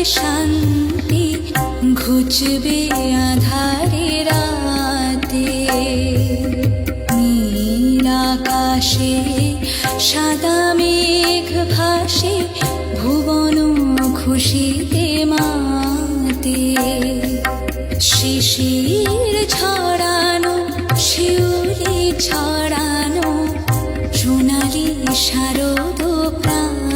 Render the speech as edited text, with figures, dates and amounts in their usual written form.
শান্তি ঘুচবে আধারে রাতে। নীল আকাশে সাদা মেঘ ভাসে, ভুবন খুশিতে মাতে। শিশির ছড়ানো, শিউলি ছড়ানো, সোনালি শারদ প্রাণ।